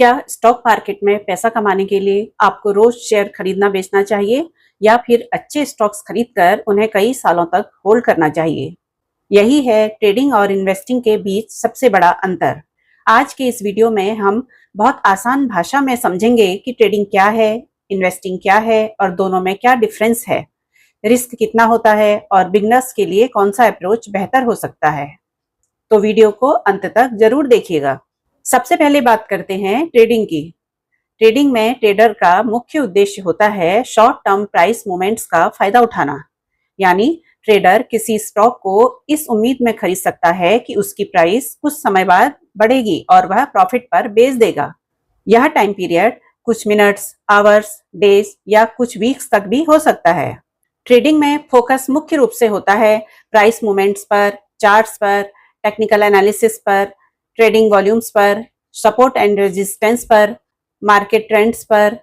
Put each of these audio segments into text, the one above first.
क्या stock market में पैसा कमाने के लिए आपको रोज शेयर खरीदना बेचना चाहिए या फिर अच्छे स्टॉक्स खरीदकर उन्हें कई सालों तक होल्ड करना चाहिए? यही है ट्रेडिंग और इन्वेस्टिंग के बीच सबसे बड़ा अंतर। आज के इस वीडियो में हम बहुत आसान भाषा में समझेंगे कि ट्रेडिंग क्या है, इन्वेस्टिंग क्या है और दोनों में क्या डिफरेंस है, रिस्क कितना होता है और बिगनर्स के लिए कौन सा अप्रोच बेहतर हो सकता है। तो वीडियो को अंत तक जरूर देखिएगा। सबसे पहले बात करते हैं ट्रेडिंग की। ट्रेडिंग में ट्रेडर का मुख्य उद्देश्य होता है शॉर्ट टर्म प्राइस मूवमेंट्स का फायदा उठाना। यानी ट्रेडर किसी स्टॉक को इस उम्मीद में खरीद सकता है कि उसकी प्राइस कुछ समय बाद बढ़ेगी और वह प्रॉफिट पर बेच देगा। यह टाइम पीरियड कुछ मिनट्स, आवर्स, डेज या कुछ वीक्स तक भी हो सकता है। ट्रेडिंग में फोकस मुख्य रूप से होता है प्राइस मूवमेंट्स पर, चार्ट्स पर, टेक्निकल एनालिसिस पर, ट्रेडिंग वॉल्यूम्स पर, सपोर्ट एंड रेजिस्टेंस पर, मार्केट ट्रेंड्स पर।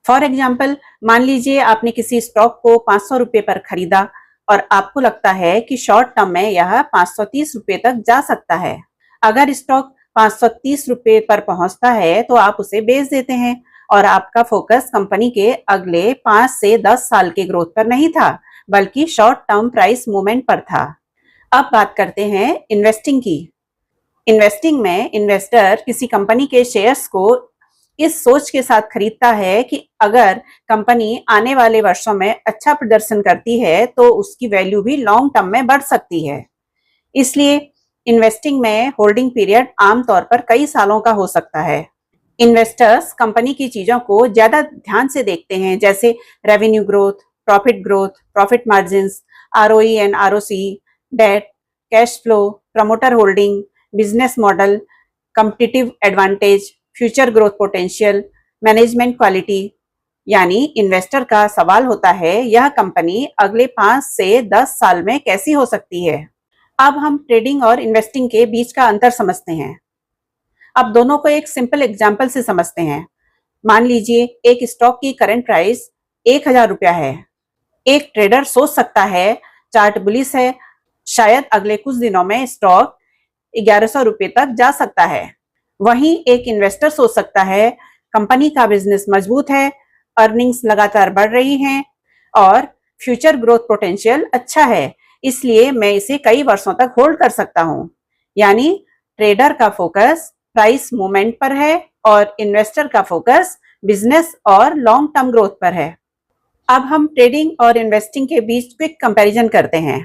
फॉर एग्जाम्पल, मान लीजिए आपने किसी स्टॉक को 500 रुपये पर खरीदा और आपको लगता है कि शॉर्ट टर्म में यह 530 रुपये तक जा सकता है। अगर स्टॉक 530 रुपये पर पहुंचता है तो आप उसे बेच देते हैं और आपका फोकस कंपनी के अगले 5 से 10 साल के ग्रोथ पर नहीं था, बल्कि शॉर्ट टर्म प्राइस मूवमेंट पर था। अब बात करते हैं इन्वेस्टिंग की। इन्वेस्टिंग में इन्वेस्टर किसी कंपनी के शेयर्स को इस सोच के साथ खरीदता है कि अगर कंपनी आने वाले वर्षों में अच्छा प्रदर्शन करती है तो उसकी वैल्यू भी लॉन्ग टर्म में बढ़ सकती है। इसलिए इन्वेस्टिंग में होल्डिंग पीरियड आमतौर पर कई सालों का हो सकता है। इन्वेस्टर्स कंपनी की चीजों को ज्यादा ध्यान से देखते हैं, जैसे revenue growth, profit margins, ROE and ROC, debt, cash flow, promoter holding, business model, competitive advantage, future growth potential, management quality. यानी इन्वेस्टर का सवाल होता है यह कंपनी अगले 5 से 10 साल में कैसी हो सकती है। अब हम ट्रेडिंग और इन्वेस्टिंग के बीच का अंतर समझते हैं। अब दोनों को एक सिंपल एग्जाम्पल से समझते हैं। मान लीजिए एक स्टॉक की करंट प्राइस 1000 रुपया है। एक ट्रेडर सोच सकता है चार्ट बुलिश है, शायद अगले कुछ दिनों में स्टॉक 1100 रुपये तक जा सकता है। वहीं एक इन्वेस्टर सोच सकता है कंपनी का बिजनेस मजबूत है, अर्निंग्स लगातार बढ़ रही हैं और फ्यूचर ग्रोथ पोटेंशियल अच्छा है, इसलिए मैं इसे कई वर्षों तक होल्ड कर सकता हूं। यानी ट्रेडर का फोकस प्राइस मूवमेंट पर है और इन्वेस्टर का फोकस बिजनेस और लॉन्ग टर्म ग्रोथ पर है। अब हम ट्रेडिंग और इन्वेस्टिंग के बीच क्विक कंपैरिजन करते हैं।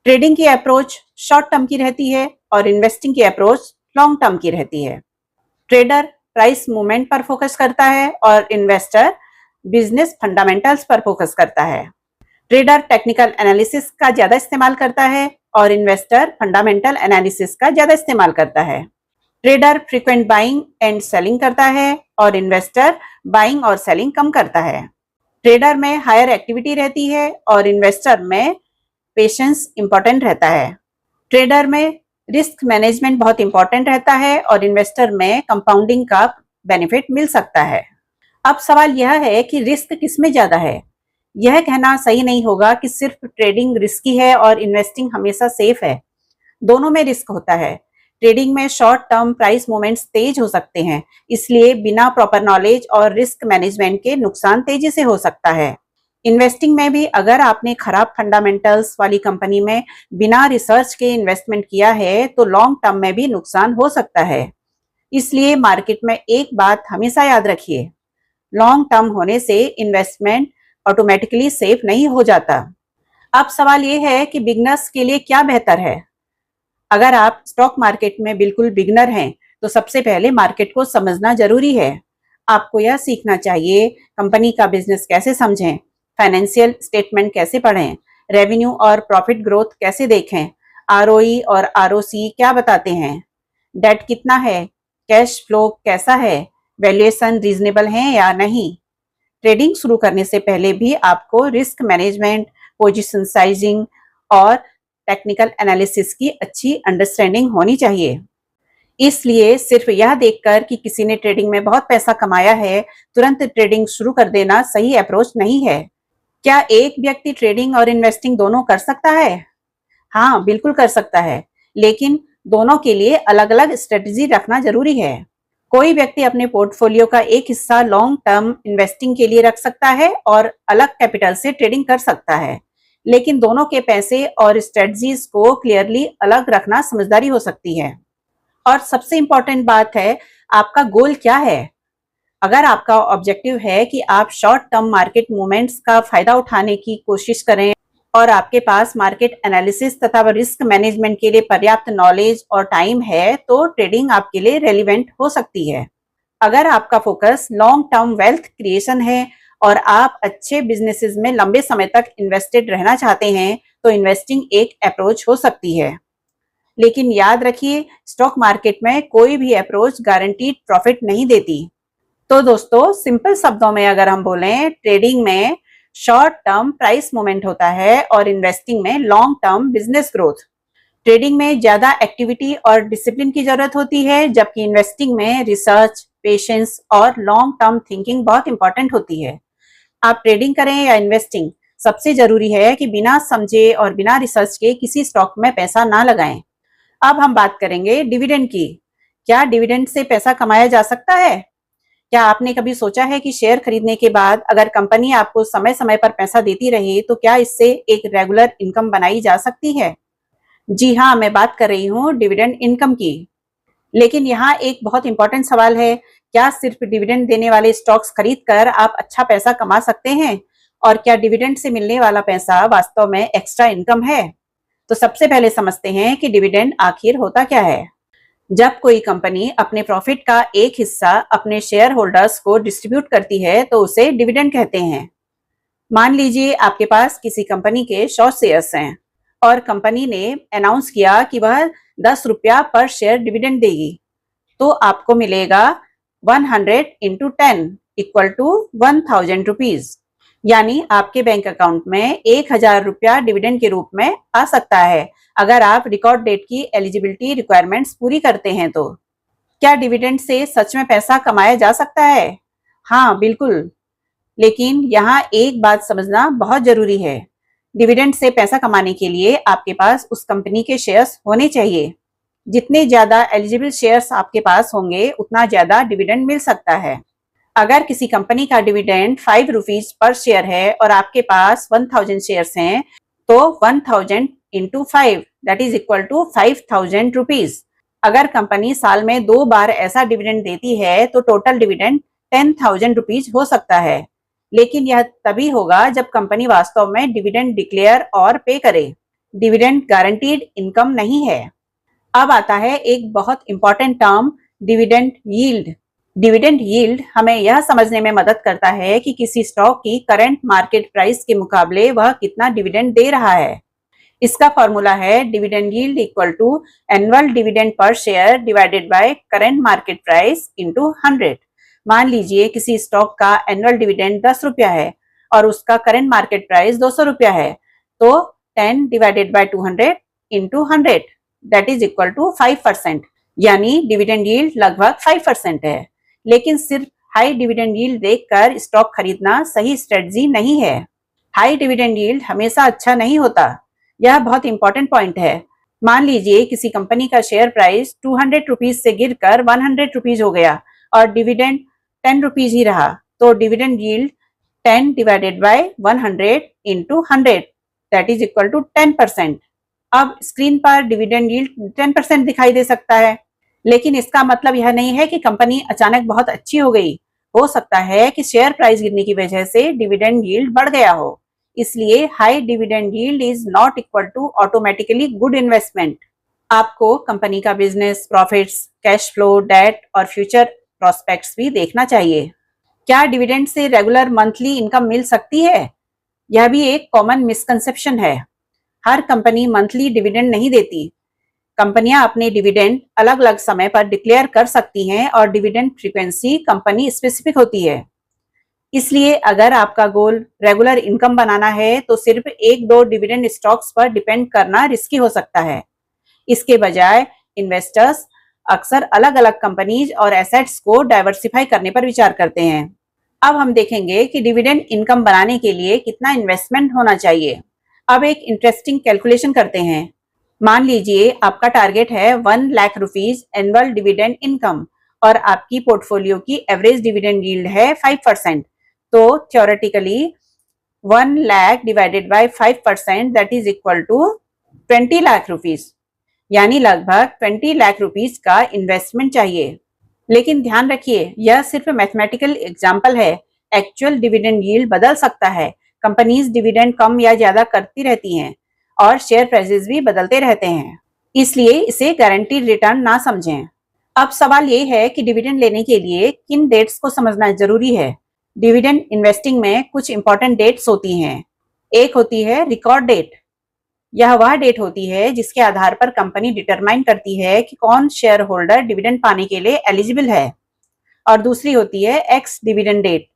ट्रेडिंग की अप्रोच शॉर्ट टर्म की रहती है और इन्वेस्टिंग की अप्रोच लॉन्ग टर्म की रहती है। ट्रेडर प्राइस मूवमेंट पर फोकस करता है और इन्वेस्टर बिजनेस फंडामेंटल्स पर फोकस करता है। ट्रेडर टेक्निकल एनालिसिस का ज्यादा इस्तेमाल करता है और इन्वेस्टर फंडामेंटल एनालिसिस का ज्यादा इस्तेमाल करता है। Trader frequent buying and selling करता है और इन्वेस्टर बाइंग और सेलिंग कम करता है। ट्रेडर में हायर एक्टिविटी रहती है और इन्वेस्टर में पेशेंस इंपॉर्टेंट रहता है। ट्रेडर में रिस्क मैनेजमेंट बहुत इंपॉर्टेंट रहता है और इन्वेस्टर में कंपाउंडिंग का बेनिफिट मिल सकता है। अब सवाल यह है कि रिस्क किसमें ज्यादा है। यह कहना सही नहीं होगा कि सिर्फ ट्रेडिंग रिस्की है और इन्वेस्टिंग हमेशा सेफ है। दोनों में रिस्क होता है। ट्रेडिंग में शॉर्ट टर्म प्राइस मूवमेंट्स तेज हो सकते हैं, इसलिए बिना प्रॉपर नॉलेज और रिस्क मैनेजमेंट के नुकसान तेजी से हो सकता है। इन्वेस्टिंग में भी अगर आपने खराब फंडामेंटल्स वाली कंपनी में बिना रिसर्च के इन्वेस्टमेंट किया है तो लॉन्ग टर्म में भी नुकसान हो सकता है। इसलिए मार्केट में एक बात हमेशा याद रखिए, लॉन्ग टर्म होने से इन्वेस्टमेंट ऑटोमेटिकली सेफ नहीं हो जाता। अब सवाल ये है कि बिगनर्स के लिए क्या बेहतर है। अगर आप स्टॉक मार्केट में बिल्कुल बिगनर हैं तो सबसे पहले मार्केट को समझना जरूरी है। आपको यह सीखना चाहिए कंपनी का बिजनेस कैसे समझें, फाइनेंशियल स्टेटमेंट कैसे पढ़ें, रेवेन्यू और प्रॉफिट ग्रोथ कैसे देखें, आरओई और आरओसी क्या बताते हैं, डेट कितना है, कैश फ्लो कैसा है, वैल्यूएशन रीजनेबल है या नहीं। ट्रेडिंग शुरू करने से पहले भी आपको रिस्क मैनेजमेंट, पोजीशन साइजिंग और टेक्निकल एनालिसिस की अच्छी अंडरस्टैंडिंग होनी चाहिए। इसलिए सिर्फ यह देखकर कि किसी ने ट्रेडिंग में बहुत पैसा कमाया है, तुरंत ट्रेडिंग शुरू कर देना सही अप्रोच नहीं है। क्या एक व्यक्ति ट्रेडिंग और इन्वेस्टिंग दोनों कर सकता है? हाँ, बिल्कुल कर सकता है, लेकिन दोनों के लिए अलग अलग स्ट्रेटजी रखना जरूरी है। कोई व्यक्ति अपने पोर्टफोलियो का एक हिस्सा लॉन्ग टर्म इन्वेस्टिंग के लिए रख सकता है और अलग कैपिटल से ट्रेडिंग कर सकता है, लेकिन दोनों के पैसे और स्ट्रेटजीज को क्लियरली अलग रखना समझदारी हो सकती है। और सबसे इंपॉर्टेंट बात है, आपका गोल क्या है। अगर आपका ऑब्जेक्टिव है कि आप शॉर्ट टर्म मार्केट मूवमेंट्स का फायदा उठाने की कोशिश करें और आपके पास मार्केट एनालिसिस तथा रिस्क मैनेजमेंट के लिए पर्याप्त नॉलेज और टाइम है, तो ट्रेडिंग आपके लिए रेलिवेंट हो सकती है। अगर आपका focus long term wealth creation है और आप अच्छे बिजनेसेस में लंबे समय तक इन्वेस्टेड रहना चाहते हैं, तो इन्वेस्टिंग एक अप्रोच हो सकती है। लेकिन याद रखिए, स्टॉक मार्केट में कोई भी अप्रोच गारंटीड प्रॉफिट नहीं देती। तो दोस्तों, सिंपल शब्दों में अगर हम बोलें, ट्रेडिंग में शॉर्ट टर्म प्राइस मूवमेंट होता है और इन्वेस्टिंग में long term business growth. Trading में ज्यादा एक्टिविटी और डिसिप्लिन की जरूरत होती है, जबकि इन्वेस्टिंग में रिसर्च, पेशेंस और लॉन्ग टर्म थिंकिंग बहुत इंपॉर्टेंट होती है। आप ट्रेडिंग करें या इन्वेस्टिंग, सबसे जरूरी है कि बिना समझे और बिना रिसर्च के किसी स्टॉक में पैसा ना लगाएं। अब हम बात करेंगे डिविडेंड की। क्या डिविडेंड से पैसा कमाया जा सकता है? क्या आपने कभी सोचा है कि शेयर खरीदने के बाद अगर कंपनी आपको समय समय पर पैसा देती रहे, तो क्या इससे एक रेगुलर इनकम बनाई जा सकती है? जी हाँ, मैं बात कर रही हूँ डिविडेंड इनकम की। लेकिन यहाँ एक बहुत इंपॉर्टेंट सवाल है, क्या सिर्फ डिविडेंड देने वाले स्टॉक्स खरीदकर आप अच्छा पैसा कमा सकते हैं? और क्या डिविडेंड से मिलने वाला पैसा वास्तव में एक्स्ट्रा इनकम है? तो सबसे पहले समझते हैं कि डिविडेंड आखिर होता क्या है। जब कोई कंपनी अपने प्रॉफिट का एक हिस्सा अपने शेयर होल्डर्स को डिस्ट्रीब्यूट करती है, तो उसे डिविडेंड कहते हैं। मान लीजिए आपके पास किसी कंपनी के 100 शेयर्स हैं और कंपनी ने अनाउंस किया कि वह 10 रुपया पर शेयर डिविडेंड देगी, तो आपको मिलेगा 100 इंटू 10 इक्वल टू 1000 रुपीज। यानी आपके बैंक अकाउंट में 1000 रुपया डिविडेंड के रूप में आ सकता है, अगर आप रिकॉर्ड डेट की एलिजिबिलिटी रिक्वायरमेंट्स पूरी करते हैं। तो क्या डिविडेंड से सच में पैसा कमाया जा सकता है? हाँ, बिल्कुल। लेकिन यहाँ एक बात समझना बहुत जरूरी है। डिविडेंड से पैसा कमाने के लिए आपके पास उस कंपनी के शेयर्स होने चाहिए। जितने ज्यादा एलिजिबल शेयर्स आपके पास होंगे, उतना ज्यादा डिविडेंड मिल सकता है। अगर किसी कंपनी का डिविडेंड 5 रुपीज पर शेयर है और आपके पास 1000 शेयर्स हैं, तो 1000 into 5 that is equal to 5000 rupees. अगर कंपनी साल में 2 बार ऐसा डिविडेंड देती है, तो टोटल डिविडेंड 10,000 रुपीज हो सकता है। लेकिन यह तभी होगा जब कंपनी वास्तव में डिविडेंड डिक्लेयर और पे करे। डिविडेंड गारंटीड इनकम नहीं है। अब आता है एक बहुत important term, dividend yield. Dividend yield हमें यह समझने में मदद करता है कि किसी स्टॉक की करंट मार्केट प्राइस के मुकाबले वह कितना डिविडेंड दे रहा है। इसका फॉर्मूला है dividend yield equal to annual dividend per share divided by current market price into 100। मान लीजिए किसी स्टॉक का एनुअल डिविडेंड 10 रुपया है और उसका करंट मार्केट प्राइस 200 रुपया है, तो 10 divided by 200 into 100 that is equal to 5%। यानी डिविडेंड यील्ड लगभग 5% है। लेकिन सिर्फ हाई डिविडेंड यील्ड देखकर स्टॉक खरीदना सही स्ट्रेटजी नहीं है। हाई डिविडेंड यील्ड हमेशा अच्छा नहीं होता। यह बहुत इंपॉर्टेंट पॉइंट है। मान लीजिए किसी कंपनी का शेयर प्राइस 200 रुपीज से गिरकर 100 रुपीज हो गया और डिविडेंड 10 रुपीज ही रहा, तो dividend yield 10 divided by 100 into 100 that is equal to 10%। अब स्क्रीन पर डिविडेंड यील्ड 10% दिखाई दे सकता है, लेकिन इसका मतलब यह नहीं है कि कंपनी अचानक बहुत अच्छी हो गई। हो सकता है कि शेयर प्राइस गिरने की वजह से डिविडेंड यील्ड बढ़ गया हो। इसलिए high dividend yield is not equal to automatically good investment. आपको कंपनी का business, profits, cash flow, debt और फ्यूचर प्रोस्पेक्ट्स भी देखना चाहिए। क्या डिविडेंड से रेगुलर मंथली इनकम मिल सकती है? यह भी एक कॉमन मिसकंसेप्शन है। हर कंपनी मंथली डिविडेंड नहीं देती। कंपनियां अपने डिविडेंड अलग अलग समय पर डिक्लेयर कर सकती हैं और डिविडेंड फ्रीक्वेंसी कंपनी स्पेसिफिक होती है। इसलिए अगर आपका गोल रेगुलर इनकम बनाना है, तो सिर्फ 1-2 डिविडेंड स्टॉक्स पर डिपेंड करना रिस्की हो सकता है। इसके बजाय इन्वेस्टर्स अक्सर अलग अलग कंपनीज और एसेट्स को डाइवर्सिफाई करने पर विचार करते हैं। अब हम देखेंगे कि डिविडेंड इनकम बनाने के लिए कितना इन्वेस्टमेंट होना चाहिए। अब एक इंटरेस्टिंग कैलकुलेशन करते हैं। मान लीजिए आपका टारगेट है 1 lakh rupees annual dividend income और आपकी पोर्टफोलियो की एवरेज डिविडेंड यील्ड है 5%, तो theoretically 1 lakh divided by 5% that is equal to 20 lakh rupees, यानी लगभग 20 लाख रुपीज का इन्वेस्टमेंट चाहिए। लेकिन ध्यान रखिए, यह सिर्फ मैथमेटिकल एग्जाम्पल है। एक्चुअल डिविडेंड यील्ड बदल सकता है। कंपनीज डिविडेंड कम या ज्यादा करती रहती हैं और शेयर प्राइसेस भी बदलते रहते हैं, इसलिए इसे गारंटीड रिटर्न ना समझें। अब सवाल ये है कि डिविडेंड लेने के लिए किन डेट्स को समझना जरूरी है। डिविडेंड इन्वेस्टिंग में कुछ इंपॉर्टेंट डेट्स होती हैं। एक होती है रिकॉर्ड डेट। यह वह डेट होती है जिसके आधार पर कंपनी डिटरमाइन करती है कि कौन शेयर होल्डर डिविडेंड पाने के लिए एलिजिबल है। और दूसरी होती है एक्स डिविडेंड डेट।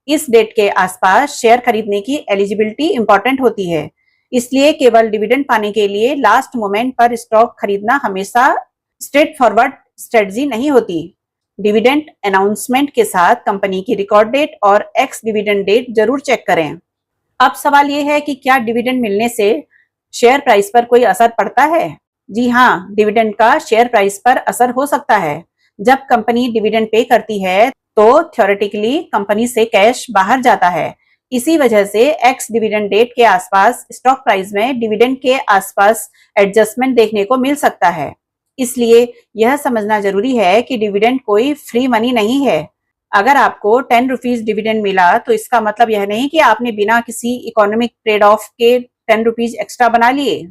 इस डेट के आसपास शेयर खरीदने की एलिजिबिलिटी इंपॉर्टेंट होती है, इसलिए केवल डिविडेंड पाने के लिए लास्ट मोमेंट पर स्टॉक खरीदना हमेशा स्ट्रेट फॉरवर्ड स्ट्रेटजी नहीं होती। डिविडेंड अनाउंसमेंट के साथ कंपनी की रिकॉर्ड डेट और एक्स डिविडेंड डेट जरूर चेक करें। अब सवाल ये है कि क्या डिविडेंड मिलने से शेयर प्राइस पर कोई असर पड़ता है? जी हाँ, डिविडेंड का शेयर प्राइस पर असर हो सकता है। जब कंपनी डिविडेंड पे करती है तो थ्योरेटिकली कंपनी से कैश बाहर जाता है। इसी वजह से एक्स डिविडेंड डेट के आसपास स्टॉक प्राइस में डिविडेंड के आसपास एडजस्टमेंट देखने को मिल सकता है। इसलिए यह समझना जरूरी है कि डिविडेंड कोई फ्री मनी नहीं है। अगर आपको 10 रुपीज डिविडेंड मिला तो इसका मतलब यह नहीं कि आपने बिना किसी इकोनॉमिक ट्रेड ऑफ के 10 रुपीज एक्स्ट्रा बना लिए।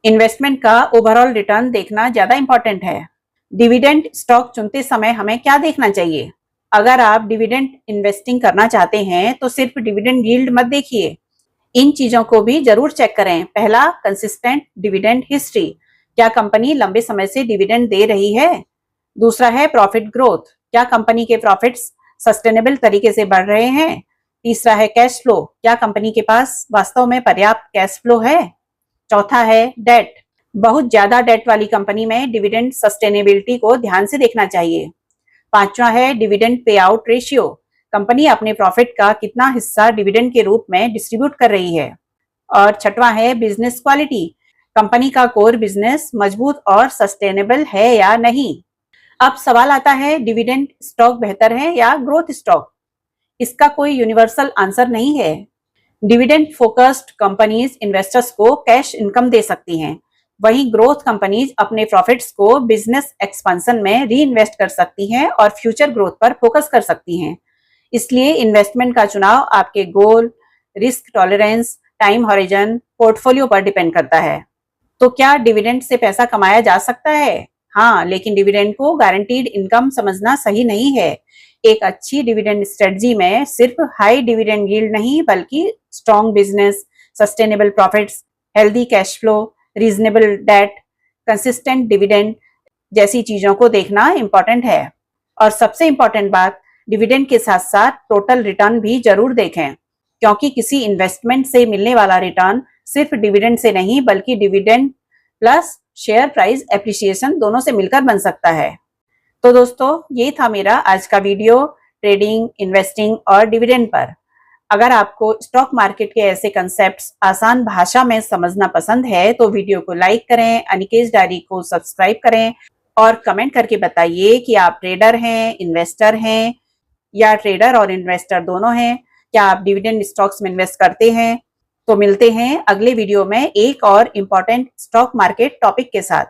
इन्वेस्टमेंट का ओवरऑल रिटर्न देखना ज्यादा इंपॉर्टेंट है। डिविडेंड स्टॉक चुनते समय हमें क्या देखना चाहिए? अगर आप डिविडेंड इन्वेस्टिंग करना चाहते हैं तो सिर्फ डिविडेंड यील्ड मत देखिए, इन चीजों को भी जरूर चेक करें। पहला, कंसिस्टेंट डिविडेंड हिस्ट्री। क्या कंपनी लंबे समय से डिविडेंड दे रही है? दूसरा है प्रॉफिट ग्रोथ। क्या कंपनी के प्रॉफिट्स सस्टेनेबल तरीके से बढ़ रहे हैं? तीसरा है कैश फ्लो। क्या कंपनी के पास वास्तव में पर्याप्त कैश फ्लो है? चौथा है डेट। बहुत ज्यादा डेट वाली कंपनी में डिविडेंड सस्टेनेबिलिटी को ध्यान से देखना चाहिए। पांचवा है dividend pay out ratio. Company अपने प्रॉफिट का कितना हिस्सा डिविडेंड के रूप में डिस्ट्रीब्यूट कर रही है। और छठवां है बिजनेस क्वालिटी। कंपनी का कोर बिजनेस मजबूत और सस्टेनेबल है या नहीं। अब सवाल आता है, डिविडेंड स्टॉक बेहतर है या ग्रोथ स्टॉक? इसका कोई यूनिवर्सल आंसर नहीं है। डिविडेंड फोकस्ड कंपनीज इन्वेस्टर्स को कैश इनकम दे सकती हैं, वहीं ग्रोथ कंपनीज अपने प्रॉफिट्स को बिजनेस एक्सपेंशन में री इन्वेस्ट कर सकती हैं और फ्यूचर ग्रोथ पर फोकस कर सकती हैं। इसलिए इन्वेस्टमेंट का चुनाव आपके goal, risk tolerance, time horizon, portfolio पर डिपेंड करता है। तो क्या डिविडेंड से पैसा कमाया जा सकता है? हाँ, लेकिन डिविडेंड को गारंटीड इनकम समझना सही नहीं है। एक अच्छी डिविडेंड स्ट्रेटजी में सिर्फ हाई डिविडेंड यील्ड नहीं, बल्कि strong business, sustainable profits, healthy cash flow, reasonable debt, consistent dividend जैसी चीजों को देखना इंपॉर्टेंट है। और सबसे इंपॉर्टेंट बात, डिविडेंड के साथ साथ टोटल रिटर्न भी जरूर देखें, क्योंकि किसी इन्वेस्टमेंट से मिलने वाला रिटर्न सिर्फ डिविडेंड से नहीं, बल्कि dividend plus share price appreciation दोनों से मिलकर बन सकता है। तो दोस्तों, ये था मेरा आज का वीडियो ट्रेडिंग, इन्वेस्टिंग और डिविडेंड पर। अगर आपको स्टॉक मार्केट के ऐसे कंसेप्ट्स आसान भाषा में समझना पसंद है तो वीडियो को लाइक करें, अनिकेश डायरी को सब्सक्राइब करें और कमेंट करके बताइए कि आप ट्रेडर हैं, इन्वेस्टर हैं या ट्रेडर और इन्वेस्टर दोनों हैं। क्या आप डिविडेंड स्टॉक्स में इन्वेस्ट करते हैं? तो मिलते हैं अगले वीडियो में एक और इम्पोर्टेंट स्टॉक मार्केट टॉपिक के साथ।